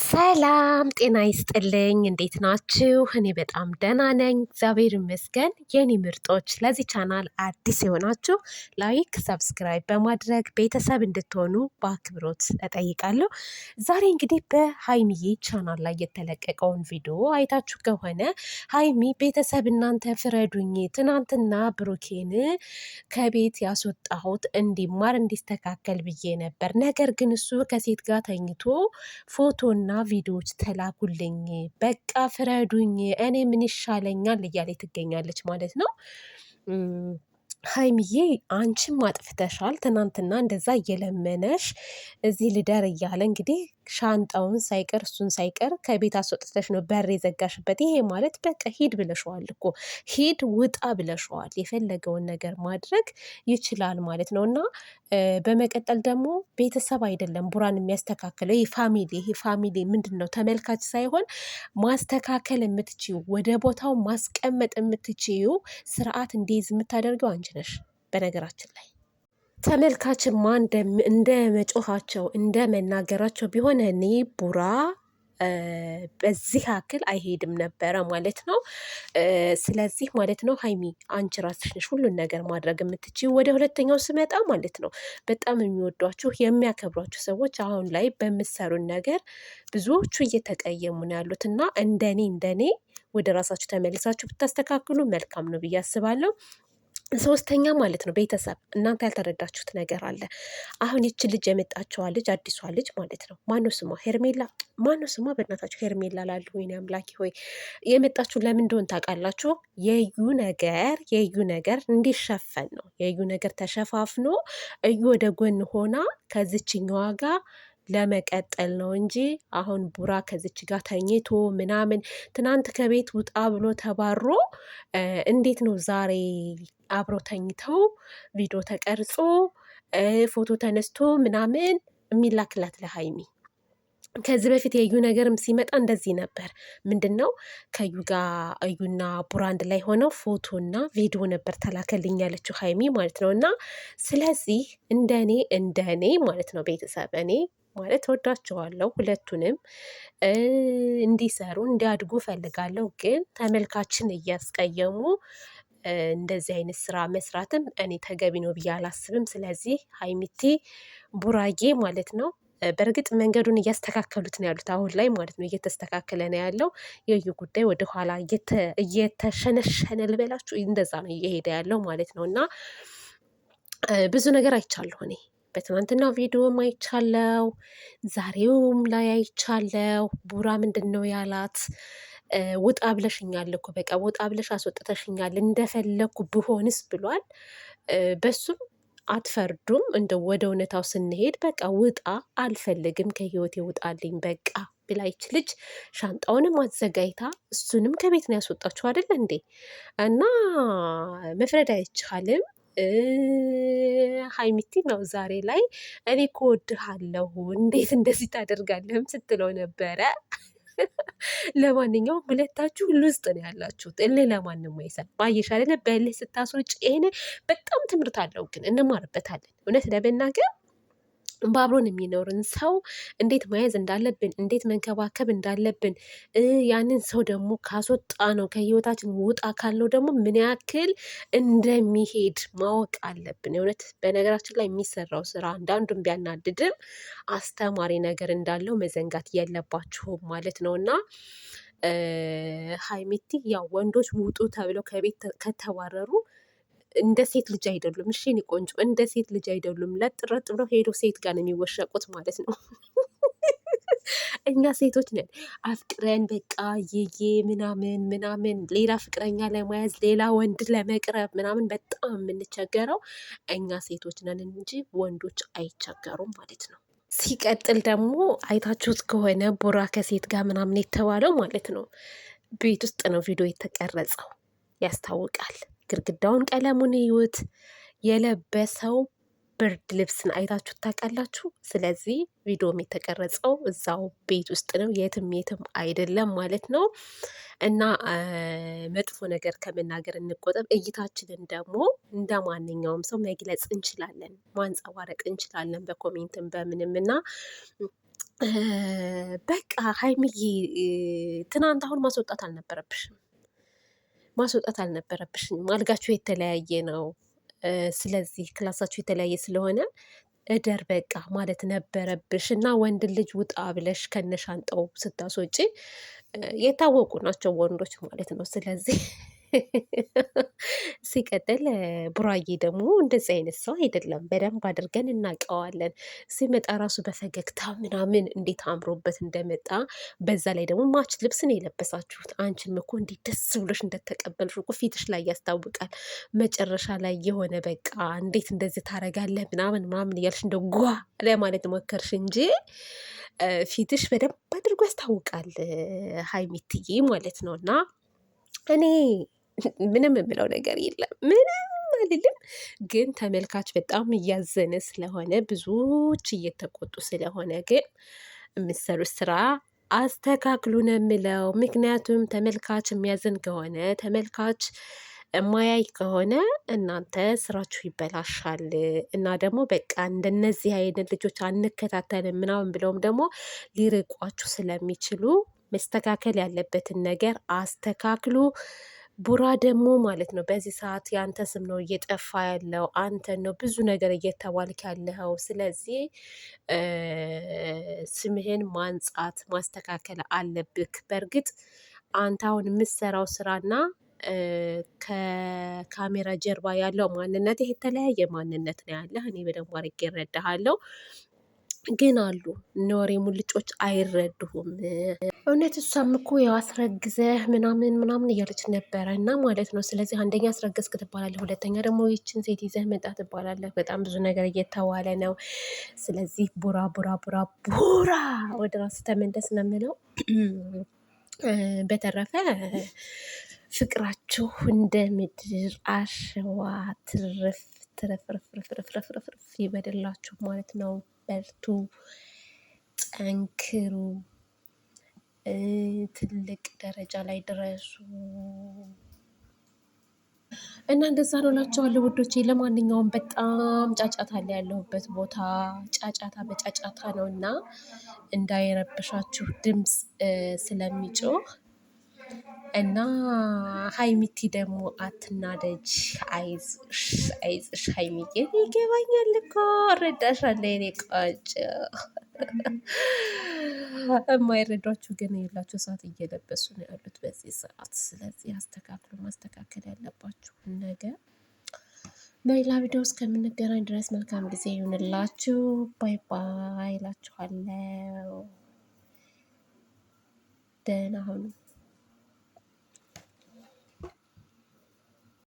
ሰላም ጤና ይስጥልኝ። እንዴት ናችሁ? እኔ በጣም ደህና ነኝ፣ እግዚአብሔር ይመስገን። የኔ ምርጦች፣ ለዚህ ቻናል አዲስ የሆናችሁ ላይክ፣ ሰብስክራይብ በማድረግ ቤተሰብ እንድትሆኑ በአክብሮት እጠይቃለሁ። ዛሬ እንግዲህ በሀይሚዬ ቻናል ላይ የተለቀቀውን ቪዲዮ አይታችሁ ከሆነ ሀይሚ ቤተሰብ እናንተ ፍረዱኝ፣ ትናንትና ብሩኬን ከቤት ያስወጣሁት እንዲማር እንዲስተካከል ብዬ ነበር፣ ነገር ግን እሱ ከሴት ጋር ተኝቶ ፎቶና ቪዲዮዎች ተላኩልኝ፣ በቃ ፍረዱኝ፣ እኔ ምን ይሻለኛል እያለ ትገኛለች ማለት ነው። ሀይሚዬ አንቺም አጥፍተሻል። ትናንትና እንደዛ እየለመነሽ እዚህ ልደር እያለ እንግዲህ ሻንጣውን ሳይቀር እሱን ሳይቀር ከቤት አስወጥተሽ ነው በር የዘጋሽበት። ይሄ ማለት በቃ ሂድ ብለሸዋል እኮ ሂድ ውጣ ብለሸዋል። የፈለገውን ነገር ማድረግ ይችላል ማለት ነው። እና በመቀጠል ደግሞ ቤተሰብ አይደለም ቡራን የሚያስተካክለው ይሄ ፋሚሊ ምንድን ነው? ተመልካች ሳይሆን ማስተካከል የምትችይው ወደ ቦታው ማስቀመጥ የምትችይው ስርዓት እንዲይዝ የምታደርገው አንቺ ነሽ። በነገራችን ላይ ተመልካችማ እንደ መጮኻቸው እንደ መናገራቸው ቢሆን እኔ ቡራ በዚህ ያክል አይሄድም ነበረ ማለት ነው። ስለዚህ ማለት ነው ሀይሚ አንቺ ራስሽ ነሽ ሁሉን ነገር ማድረግ የምትችይው። ወደ ሁለተኛው ስመጣ ማለት ነው በጣም የሚወዷችሁ የሚያከብሯችሁ ሰዎች አሁን ላይ በምትሰሩን ነገር ብዙዎቹ እየተቀየሙ ነው ያሉት እና እንደኔ ወደ ራሳችሁ ተመልሳችሁ ብታስተካክሉ መልካም ነው ብዬ አስባለሁ። ሶስተኛ ማለት ነው ቤተሰብ እናንተ ያልተረዳችሁት ነገር አለ። አሁን ይች ልጅ የመጣችዋ ልጅ አዲሷ ልጅ ማለት ነው ማነው ስሟ? ሄርሜላ ማነው ስሟ? በእናታችሁ ሄርሜላ ላሉ ወይኔ አምላኪ ሆይ የመጣችሁ ለምን እንደሆን ታውቃላችሁ? የዩ ነገር እንዲሸፈን ነው። የዩ ነገር ተሸፋፍኖ እዩ ወደ ጎን ሆና ከዚችኛዋ ጋር ለመቀጠል ነው እንጂ አሁን ቡራ ከዚች ጋር ተኝቶ ምናምን ትናንት ከቤት ውጣ ብሎ ተባሮ እንዴት ነው ዛሬ አብረው ተኝተው ቪዲዮ ተቀርጾ ፎቶ ተነስቶ ምናምን የሚላክላት ለሀይሚ? ከዚህ በፊት የዩ ነገርም ሲመጣ እንደዚህ ነበር። ምንድን ነው ከዩ ጋር እዩና ቡራ አንድ ላይ ሆነው ፎቶና ቪዲዮ ነበር ተላከልኝ ያለችው ሀይሚ ማለት ነው። እና ስለዚህ እንደኔ ማለት ነው ቤተሰብ እኔ ማለት ወዳቸዋለሁ ሁለቱንም እንዲሰሩ እንዲያድጉ ፈልጋለሁ። ግን ተመልካችን እያስቀየሙ እንደዚህ አይነት ስራ መስራትም እኔ ተገቢ ነው ብዬ አላስብም። ስለዚህ ሀይሚቲ ቡራዬ ማለት ነው በእርግጥ መንገዱን እያስተካከሉት ነው ያሉት አሁን ላይ ማለት ነው፣ እየተስተካከለ ነው ያለው። የዩ ጉዳይ ወደኋላ እየተሸነሸነ ልበላችሁ እንደዛ ነው እየሄደ ያለው ማለት ነው። እና ብዙ ነገር አይቻለሁ እኔ በትናንትናው ቪዲዮም አይቻለው፣ ዛሬውም ላይ አይቻለው። ቡራ ምንድን ነው ያላት? ውጣ ብለሽኛል እኮ በቃ ውጣ ብለሽ አስወጥተሽኛል፣ እንደፈለግኩ ብሆንስ ብሏል። በሱም አትፈርዱም። እንደ ወደ እውነታው ስንሄድ በቃ ውጣ፣ አልፈልግም፣ ከህይወቴ ውጣልኝ በቃ ብላይች ልጅ ሻንጣውንም አዘጋጅታ እሱንም ከቤት ነው ያስወጣችሁ አይደለ እንዴ? እና መፍረድ አይቻልም። ሀይሚቲ ነው ዛሬ ላይ እኔ እኮ እወድሃለሁ እንዴት እንደዚህ ታደርጋለህም ስትለው ነበረ። ለማንኛውም ሁለታችሁ ሁሉ ውስጥ ነው ያላችሁት። እልህ ለማንም አይሰጥ ባየሽ አይደለ? በእልህ ስታስሮጭ ይሄን በጣም ትምህርት አለው፣ ግን እንማርበታለን። እውነት ለመናገር በአብሮን የሚኖርን ሰው እንዴት መያዝ እንዳለብን እንዴት መንከባከብ እንዳለብን ያንን ሰው ደግሞ ካስወጣ ነው ከህይወታችን ውጣ ካልነው ደግሞ ምን ያክል እንደሚሄድ ማወቅ አለብን። የእውነት በነገራችን ላይ የሚሰራው ስራ አንዳንዱን ቢያናድድም አስተማሪ ነገር እንዳለው መዘንጋት የለባችሁም ማለት ነው። እና ሀይሚቲ ያው ወንዶች ውጡ ተብለው ከቤት ከተባረሩ እንደ ሴት ልጅ አይደሉም። እሺ የኔ ቆንጆ እንደ ሴት ልጅ አይደሉም። ለጥረጥ ብለው ሄዶ ሴት ጋር ነው የሚወሸቁት ማለት ነው። እኛ ሴቶች ነን አፍቅረን በቃ ምናምን ሌላ ፍቅረኛ ለመያዝ ሌላ ወንድ ለመቅረብ ምናምን በጣም የምንቸገረው እኛ ሴቶች ነን እንጂ ወንዶች አይቸገሩም ማለት ነው። ሲቀጥል ደግሞ አይታችሁት ከሆነ ቡራ ከሴት ጋር ምናምን የተባለው ማለት ነው ቤት ውስጥ ነው ቪዲዮ የተቀረጸው፣ ያስታውቃል። ግድግዳውን ቀለሙን እዩት። የለበሰው ብርድ ልብስን አይታችሁት ታውቃላችሁ። ስለዚህ ቪዲዮም የተቀረጸው እዛው ቤት ውስጥ ነው፣ የትም አይደለም ማለት ነው። እና መጥፎ ነገር ከመናገር እንቆጠብ። እይታችንን ደግሞ እንደ ማንኛውም ሰው መግለጽ እንችላለን፣ ማንጸባረቅ እንችላለን፣ በኮሜንትም በምንም እና በቃ ሀይሚዬ ትናንት አሁን ማስወጣት አልነበረብሽም። አልጋችሁ የተለያየ ነው። ስለዚህ ክላሳችሁ የተለያየ ስለሆነ እደር በቃ ማለት ነበረብሽ እና ወንድ ልጅ ውጣ ብለሽ ከነሻንጣው ስታስወጪ የታወቁ ናቸው ወንዶች ማለት ነው። ስለዚህ ሲቀጥል ቡራዬ ደግሞ እንደዚህ አይነት ሰው አይደለም። በደንብ አድርገን እናውቀዋለን። ሲመጣ ራሱ በፈገግታ ምናምን እንዴት አምሮበት እንደመጣ በዛ ላይ ደግሞ ማች ልብስ ነው የለበሳችሁት። አንቺም እኮ እንዴት ደስ ብሎሽ እንደተቀበልሽ እኮ ፊትሽ ላይ ያስታውቃል። መጨረሻ ላይ የሆነ በቃ እንዴት እንደዚህ ታረጋለህ ምናምን ምናምን እያልሽ እንደ ጓ ለማለት ሞከርሽ እንጂ ፊትሽ በደንብ አድርጎ ያስታውቃል ሀይሚትዬ ማለት ነው። እና እኔ ምንም የምለው ነገር የለም። ምንም አልልም። ግን ተመልካች በጣም እያዘነ ስለሆነ ብዙዎች እየተቆጡ ስለሆነ ግን የምትሰሩት ስራ አስተካክሉ ነው የምለው። ምክንያቱም ተመልካች የሚያዝን ከሆነ ተመልካች የማያይ ከሆነ እናንተ ስራችሁ ይበላሻል። እና ደግሞ በቃ እንደነዚህ አይነት ልጆች አንከታተልም ምናምን ብለውም ደግሞ ሊርቋችሁ ስለሚችሉ መስተካከል ያለበትን ነገር አስተካክሉ። ቡራ ደግሞ ማለት ነው በዚህ ሰዓት የአንተ ስም ነው እየጠፋ ያለው፣ አንተን ነው ብዙ ነገር እየተባልክ ያለኸው። ስለዚህ ስምህን ማንጻት ማስተካከል አለብክ። በእርግጥ አንተ አሁን የምትሰራው ስራና ከካሜራ ጀርባ ያለው ማንነት ይሄ የተለያየ ማንነት ነው ያለህ። እኔ በደንብ አድርጌ እረዳሃለሁ። ግን አሉ እነ ወሬ ሙልጮች አይረዱሁም። እውነት እሷም እኮ ያው አስረግዘህ ምናምን ምናምን እያለች ነበረ እና ማለት ነው። ስለዚህ አንደኛ አስረገዝክ ትባላለህ፣ ሁለተኛ ደግሞ ይችን ሴት ይዘህ መጣ ትባላለህ። በጣም ብዙ ነገር እየተዋለ ነው። ስለዚህ ቡራ ቡራ ቡራ ቡራ ወደ ራስ ተመለስ ነው የምለው። በተረፈ ፍቅራችሁ እንደ ምድር አሸዋ ትርፍ ትረፍረፍረፍረፍረፍረፍ ይበደላችሁ ማለት ነው። በርቱ፣ ጠንክሩ፣ ትልቅ ደረጃ ላይ ድረሱ እና እንደዛ ነው እላቸዋለሁ ውዶቼ። ለማንኛውም በጣም ጫጫታ አለ ያለሁበት ቦታ፣ ጫጫታ በጫጫታ ነው እና እንዳይረብሻችሁ ድምፅ ስለሚጮህ እና ሀይሚቲ ደግሞ አትናደጅ፣ አይዞሽ አይዞሽ ሀይሚዬ፣ ይገባኛል እኮ እረዳሻለሁ የኔ ቆንጆ። የማይረዷችሁ ግን የላቸው ሰዓት እየለበሱ ነው ያሉት በዚህ ሰዓት። ስለዚህ አስተካክሉ፣ ማስተካከል ያለባችሁን ነገር። በሌላ ቪዲዮ እስከምንገናኝ ድረስ መልካም ጊዜ ይሁንላችሁ። ባይ ባይ እላችኋለሁ። ደህና ሁኑ።